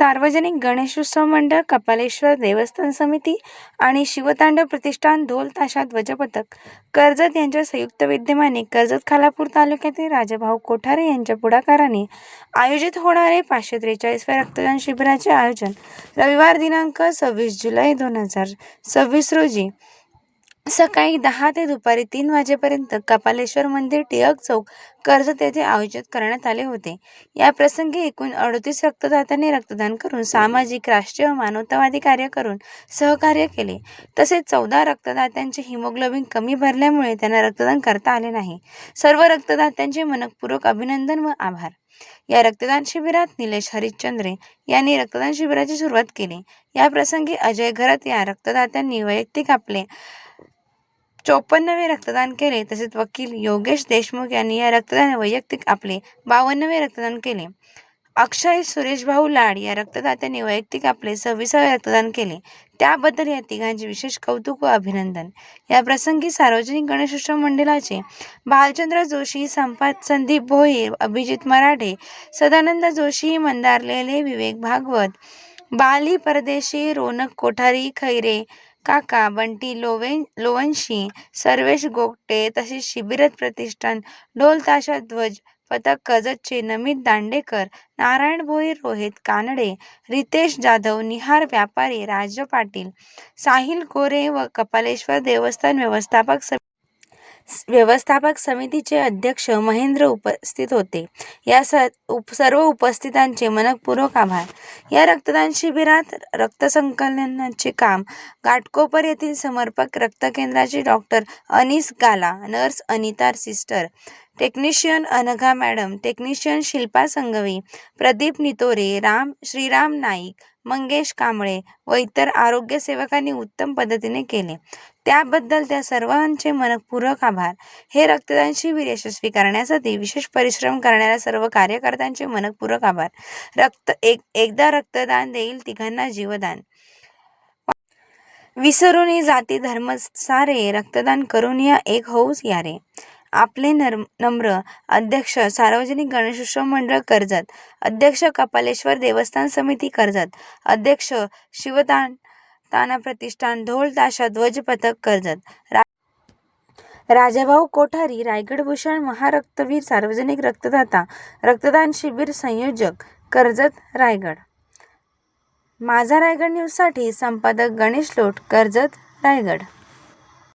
सार्वजनिक गणेशोत्सव मंडळ, कपालेश्वर देवस्थान समिती आणि शिवतांडव प्रतिष्ठान ढोल ताशा ध्वजपथक कर्जत यांच्या संयुक्त विद्यमाने कर्जत खालापूर तालुक्यातील राजाभाऊ कोठारे यांच्या पुढाकाराने आयोजित होणारे 543व्या रक्तदान शिबिराचे आयोजन रविवार दिनांक 26 जुलै 2026 रोजी सकाळी 10 ते दुपारी 3 वाजेपर्यंत कपालेश्वर मंदिर, टिळक चौक, कर्जत येथे आयोजित करण्यात आले होते। या प्रसंगी एकूण 38 रक्तदात्यांनी रक्तदान करून सामाजिक, राष्ट्रीय व मानवतावादी कार्य करून सहकार्य केले। तसेच 14 रक्तदात्यांचे हिमोग्लोबिन कमी भरल्यामुळे त्यांना रक्तदान करता आले नाही। सर्व रक्तदात्यांचे मनःपूर्वक अभिनंदन व आभार। या रक्तदान शिबिरात निलेश हरिश्चंद्रे यांनी रक्तदान शिबिराची सुरुवात केली। या प्रसंगी अजय घरत या रक्तदात्यांनी वैयक्तिक आपले 54वे रक्तदान केले। तसेच वकील योगेश देशमुख यांनी या रक्तदान वैयक्तिक आपले 52वे रक्तदान केले। अक्षय सुरेशभाऊ लाड या रक्तदात्यांनी वैयक्तिक आपले 26वे रक्तदान केले। त्याबद्दल या तिघांचे विशेष कौतुक व अभिनंदन। या प्रसंगी सार्वजनिक गणेशोत्सव मंडळाचे भालचंद्र जोशी, संदीप भोईर, अभिजित मराठे, सदानंद जोशी, मंदार लेले, विवेक भागवत, बाली परदेशी, रोनक कोठारी, खैरे काका, बंटी लोवंशी, सर्वेश गोगटे, तसेच शिबिरात प्रतिष्ठान ढोल ताशा ध्वज पथक कर्जतचे नमित दांडेकर, नारायण भोईर, रोहित कानडे, रितेश जाधव, निहार व्यापारी, राज पाटील, साहिल कोरे व कपालेश्वर देवस्थान व्यवस्थापक समितीचे अध्यक्ष महेंद्र उपस्थित होते। या सर्व उपस्थितांचे मनःपूर्वक आभार। या रक्तदान शिबिरात रक्तसंकलनाचे काम घाटकोपर येथील समर्पक रक्त केंद्राचे doctor Anees Gala, nurse Anita sister, technician Anagha madam, technician Shilpa Sanghvi, Pradeep Nitore, Shriram Naik, Mangesh Kamble व इतर आरोग्य सेवकांनी उत्तम पद्धतीने केले। त्याबद्दल त्या सर्वांचे मनःपूर्वक आभार। हे रक्तदान शिबिर यशस्वी करण्यासाठी विशेष परिश्रम करणाऱ्या सर्व कार्यकर्त्यांचे मनःपूर्वक आभार। एकदा रक्तदान देईल तिघांना जीवदान। विसरून जाती धर्म सारे, रक्तदान करून या एक होऊस यारे। आपले नम्र अध्यक्ष, सार्वजनिक गणेशोत्सव मंडळ कर्जत, अध्यक्ष कपालेश्वर देवस्थान समिती कर्जत, अध्यक्ष शिवतांडव प्रतिष्ठान ढोल ताशा ध्वज पथक कर्जत, राजाभाऊ कोठारी, रायगड भूषण महारक्तवीर, सार्वजनिक रक्तदाता रक्तदान शिबिर संयोजक कर्जत, रायगड। माझा रायगड न्यूजसाठी संपादक गणेश लोट, कर्जत, रायगड।